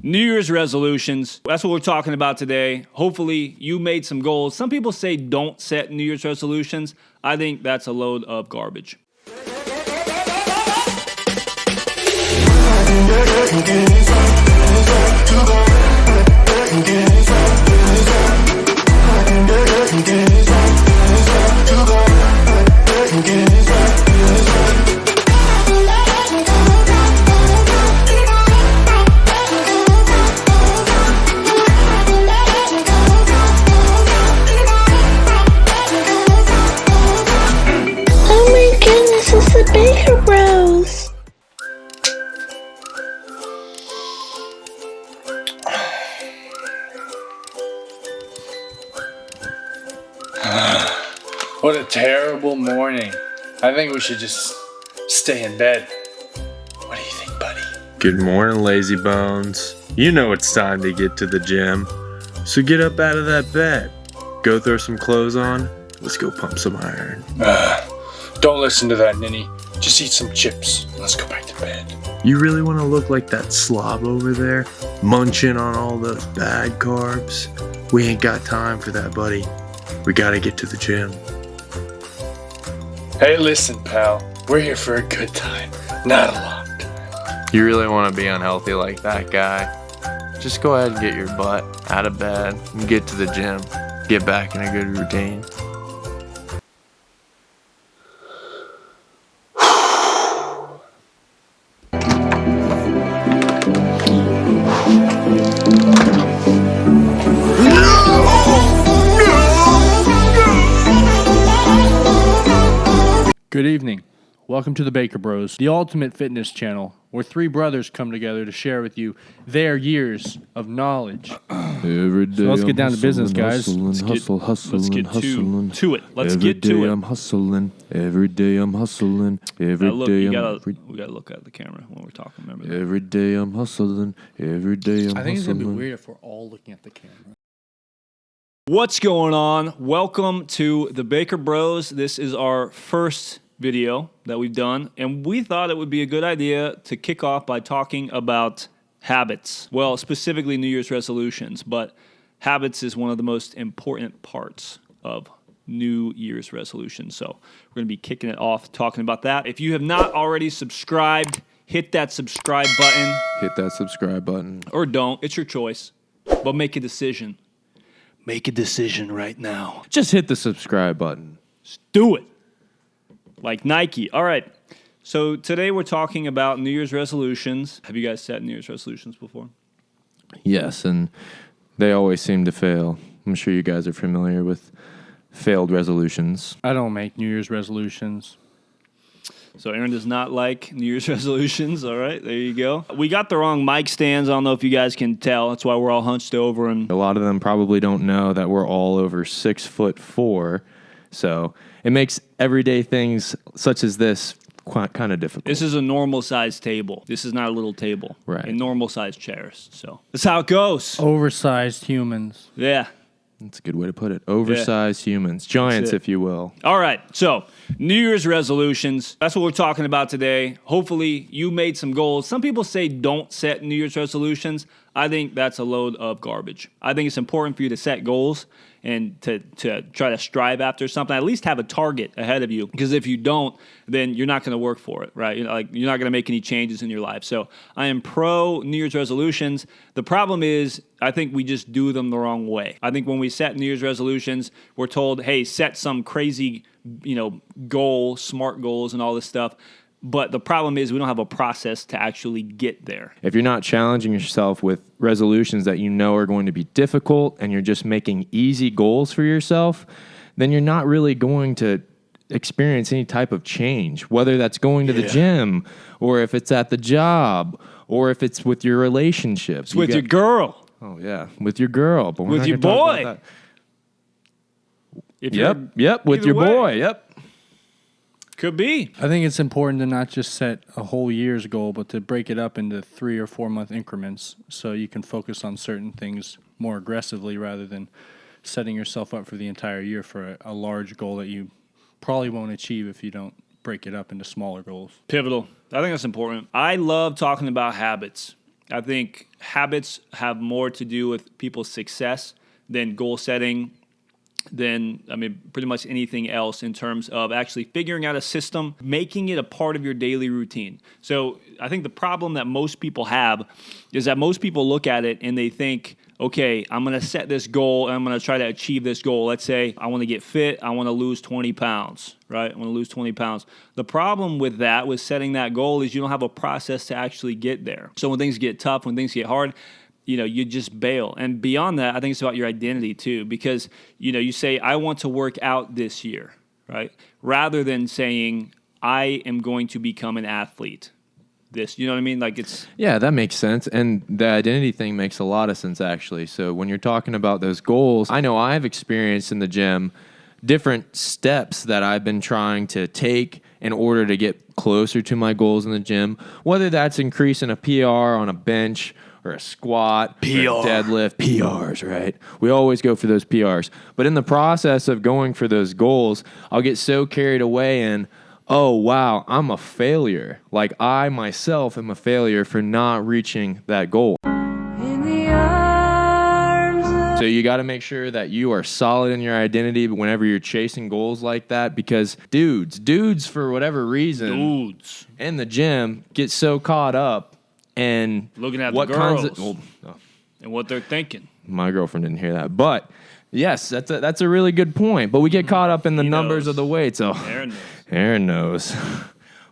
New Year's resolutions. That's what we're talking about today. Hopefully, you made some goals. Some people say don't set New Year's resolutions. I think that's a load of garbage. It's the Baker Bros. What a terrible morning. I think we should just stay in bed. What do you think, buddy? Good morning, lazy bones. You know it's time to get to the gym. So get up out of that bed. Go throw some clothes on. Let's go pump some iron. Don't listen to that, Ninny. Just eat some chips. Let's go back to bed. You really want to look like that slob over there, munching on all those bad carbs? We ain't got time for that, buddy. We gotta get to the gym. Hey, listen, pal. We're here for a good time, not a long time. You really want to be unhealthy like that guy? Just go ahead and get your butt out of bed and get to the gym. Get back in a good routine. Good evening. Welcome to the Baker Bros, the ultimate fitness channel, where three brothers come together to share with you their years of knowledge. Every day let's get I'm down to business, guys. Let's get to it. Let's Every get to day it. I'm hustling. Every day I'm hustling. Every Look, day we I'm gotta look at the camera when we're talking. Remember that? every day I'm hustling. Every day I'm I think it's hustling. going to be weird if we're all looking at the camera. What's going on? Welcome to the Baker Bros. This is our first video that we've done, and we thought it would be a good idea to kick off by talking about habits. Well, specifically New Year's resolutions, but habits is one of the most important parts of New Year's resolutions. So we're going to be kicking it off talking about that. If you have not already subscribed, hit that subscribe button, Hit that subscribe button. or don't. It's your choice, but make a decision. Make a decision right now. Just hit the subscribe button. Do it. Like Nike. All right. So today we're talking about New Year's resolutions. Have you guys set New Year's resolutions before? Yes, and they always seem to fail. I'm sure you guys are familiar with failed resolutions. I don't make New Year's resolutions. So Aaron does not like New Year's resolutions. All right. There you go. We got the wrong mic stands. I don't know if you guys can tell. That's why we're all hunched over. And A lot of them probably don't know that we're all over 6'4", so it makes everyday things such as this kind of difficult. this is a normal sized table. This is not a little table. Right. And normal sized chairs. So that's how it goes. Oversized humans. Yeah. That's a good way to put it. Oversized humans. Giants, it. if you will. All right, so New Year's resolutions. That's what we're talking about today. Hopefully, you made some goals. Some people say don't set New Year's resolutions. I think that's a load of garbage. I think it's important for you to set goals and to try to strive after something. At least have a target ahead of you, because if you don't, then you're not going to work for it, right? You're not going to make any changes in your life. So I am pro New Year's resolutions. The problem is, I think we just do them the wrong way. I think when we set New Year's resolutions, we're told, hey, set some crazy, goal, smart goals and all this stuff. But the problem is we don't have a process to actually get there. If you're not challenging yourself with resolutions that you know are going to be difficult and you're just making easy goals for yourself, then you're not really going to experience any type of change, whether that's going to the gym or if it's at the job or if it's with your relationships. It's with your girl. Oh, yeah, with your girl. But we're With not your gonna talk boy. about If that. you're- Yep, with either your way. boy, yep. Could be. I think it's important to not just set a whole year's goal, but to break it up into 3 or 4 month increments so you can focus on certain things more aggressively rather than setting yourself up for the entire year for a large goal that you probably won't achieve if you don't break it up into smaller goals. Pivotal. I think that's important. I love talking about habits. I think habits have more to do with people's success than goal setting, than, pretty much anything else in terms of actually figuring out a system, making it a part of your daily routine. So I think the problem that most people have is that most people look at it and they think, okay, I'm going to set this goal and I'm going to try to achieve this goal. Let's say I want to get fit. I want to lose 20 pounds, right? I want to lose 20 pounds. The problem with that, with setting that goal, is you don't have a process to actually get there. So when things get tough, when things get hard, you just bail. And beyond that, I think it's about your identity too, because, you say, I want to work out this year, right? Rather than saying, I am going to become an athlete. You know what I mean? Yeah, that makes sense. And the identity thing makes a lot of sense, actually. So when you're talking about those goals, I know I've experienced in the gym different steps that I've been trying to take in order to get closer to my goals in the gym, whether that's increasing a PR on a bench or a squat, or a deadlift, PRs, right? We always go for those PRs. But in the process of going for those goals, I'll get so carried away in, oh, wow, I'm a failure. Like, I myself am a failure for not reaching that goal. So you got to make sure that you are solid in your identity whenever you're chasing goals like that, because dudes for whatever reason, in the gym get so caught up in looking at what the girls kinds of, and what they're thinking. My girlfriend didn't hear that, but yes, that's a really good point. But we get caught up in the numbers of the weights. So Aaron knows.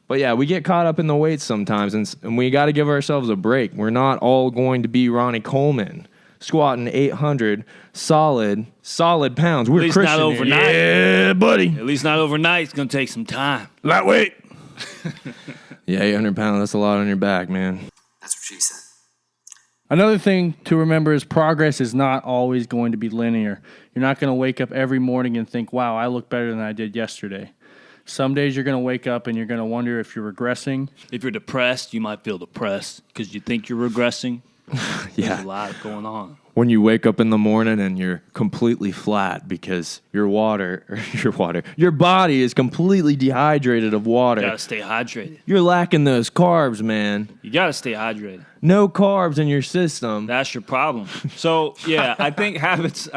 But yeah, we get caught up in the weights sometimes, and we got to give ourselves a break. We're not all going to be Ronnie Coleman squatting 800 solid pounds. We're Christian. Not overnight. Yeah, buddy. At least not overnight. It's going to take some time. Lightweight. Yeah, 800 pounds. That's a lot on your back, man. That's what she said. Another thing to remember is progress is not always going to be linear. You're not going to wake up every morning and think, wow, I look better than I did yesterday. Some days you're going to wake up and you're going to wonder if you're regressing. If you're depressed, you might feel depressed because you think you're regressing. Yeah. There's a lot going on. When you wake up in the morning and you're completely flat because your body is completely dehydrated of water. You gotta stay hydrated. You're lacking those carbs, man. You gotta stay hydrated. No carbs in your system. That's your problem. So yeah, I think habits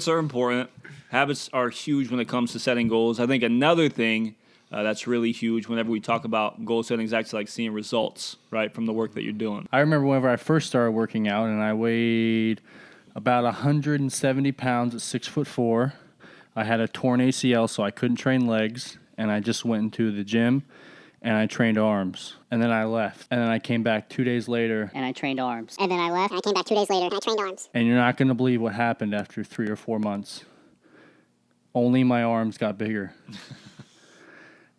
are important. Habits are huge when it comes to setting goals. I think another thing that's really huge whenever we talk about goal setting is actually like seeing results, right, from the work that you're doing. I remember whenever I first started working out and I weighed about 170 pounds at 6'4". I had a torn ACL, so I couldn't train legs, and I just went into the gym and I trained arms. And then I left. And then I came back 2 days later. And I trained arms. And then I left. And I came back 2 days later. And I trained arms. And you're not going to believe what happened after 3 or 4 months. Only my arms got bigger.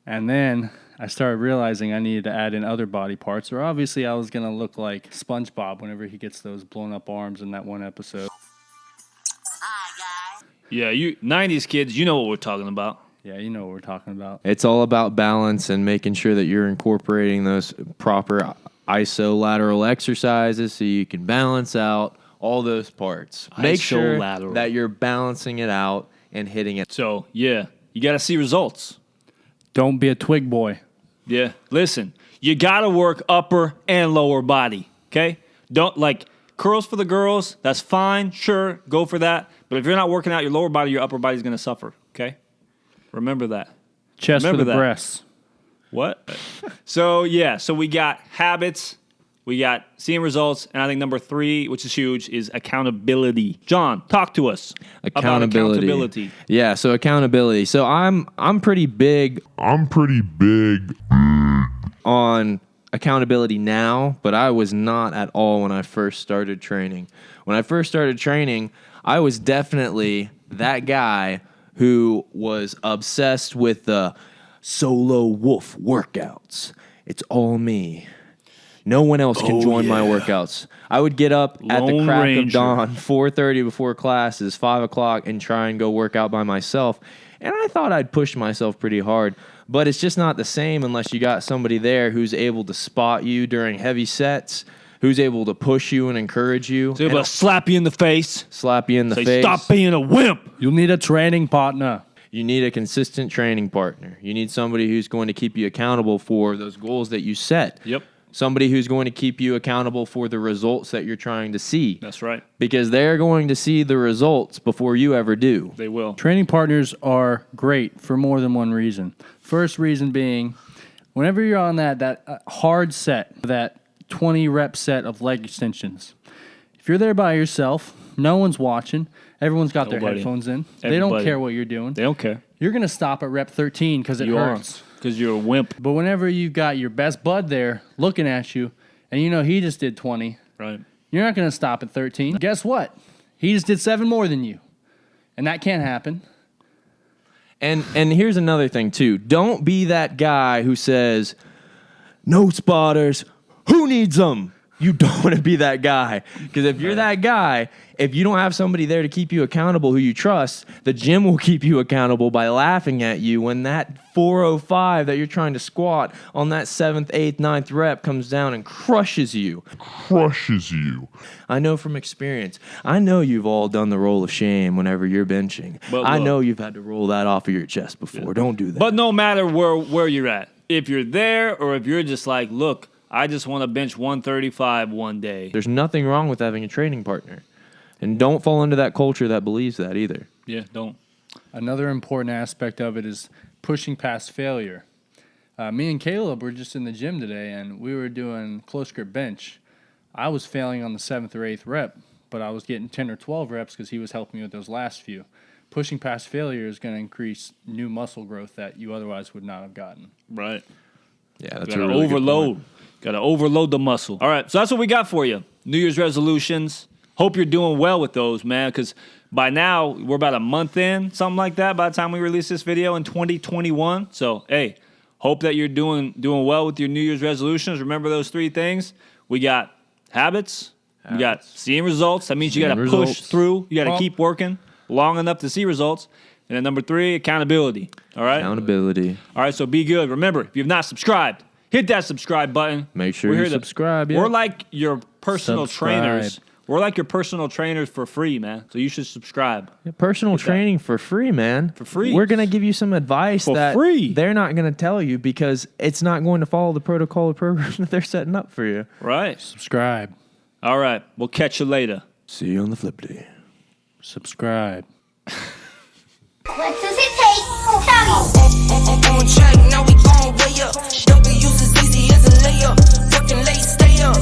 And then I started realizing I needed to add in other body parts, or obviously I was going to look like SpongeBob whenever he gets those blown up arms in that one episode. Hi, guys. Yeah, you 90s kids, you know what we're talking about. Yeah, you know what we're talking about. It's all about balance and making sure that you're incorporating those proper isolateral exercises so you can balance out all those parts. Make sure that you're balancing it out and hitting it. So, yeah, you got to see results. Don't be a twig boy. Yeah. Listen, you got to work upper and lower body, okay? Don't, like, curls for the girls, that's fine, sure, go for that. But if you're not working out your lower body, your upper body's going to suffer, okay? Remember that. Chest for the breasts. What? So we got habits, we got seeing results, and I think number 3, which is huge, is accountability. John, talk to us about accountability. Yeah, so accountability. So I'm pretty big on accountability now, but I was not at all when I first started training. When I first started training, I was definitely that guy who was obsessed with the solo wolf workouts. It's all me. No one else can join my workouts. I would get up at the crack of dawn, 4:30 before classes, 5 o'clock, and try and go work out by myself. And I thought I'd push myself pretty hard. But it's just not the same unless you got somebody there who's able to spot you during heavy sets, who's able to push you and encourage you. So able to slap you in the face. Slap you in the face. Stop being a wimp. You'll need a training partner. You need a consistent training partner. You need somebody who's going to keep you accountable for those goals that you set. Yep. Somebody who's going to keep you accountable for the results that you're trying to see. That's right. Because they're going to see the results before you ever do. They will. Training partners are great for more than one reason. First reason being, whenever you're on that hard set, that 20 rep set of leg extensions, if you're there by yourself, no one's watching, everyone's got their headphones in, they don't care what you're doing. They don't care. You're going to stop at rep 13 because it hurts. Because you're a wimp. But whenever you've got your best bud there looking at you, and you know he just did 20, Right. you're not going to stop at 13. Guess what? He just did 7 more than you. And that can't happen. And here's another thing, too. Don't be that guy who says, no spotters, who needs them? You don't want to be that guy. Because if you're that guy, if you don't have somebody there to keep you accountable who you trust, the gym will keep you accountable by laughing at you when that 405 that you're trying to squat on that 7th, 8th, 9th rep comes down and crushes you. I know from experience. I know you've all done the roll of shame whenever you're benching. But I look, know you've had to roll that off of your chest before. Yeah. Don't do that. But no matter where you're at, if you're there or if you're just like, look, I just want to bench 135 one day. There's nothing wrong with having a training partner. And don't fall into that culture that believes that either. Yeah, don't. Another important aspect of it is pushing past failure. Me and Caleb were just in the gym today, and we were doing close grip bench. I was failing on the 7th or 8th rep, but I was getting 10 or 12 reps because he was helping me with those last few. Pushing past failure is going to increase new muscle growth that you otherwise would not have gotten. Right. Yeah, that's Gotta a really overload. Got to overload the muscle. All right, so that's what we got for you. New Year's resolutions. Hope you're doing well with those, man, because by now we're about a month in, something like that, by the time we release this video in 2021. So, hey, hope that you're doing well with your New Year's resolutions. Remember those 3 things. We got habits. We got seeing results. That means you got to push through. You got to keep working long enough to see results. And then number 3, accountability. All right? Accountability. All right, so be good. Remember, if you've not subscribed, hit that subscribe button. Make sure you subscribe. We're like your personal trainers. We're like your personal trainers for free, man. So you should subscribe. Yeah, personal training for free, man. For free. We're going to give you some advice that they're not going to tell you because it's not going to follow the protocol or program that they're setting up for you. Right. Subscribe. All right. We'll catch you later. See you on the flip day. Subscribe. What does it take? Tell me. On track, now we gon' way up. W's as easy as a layup. Working late, stay up.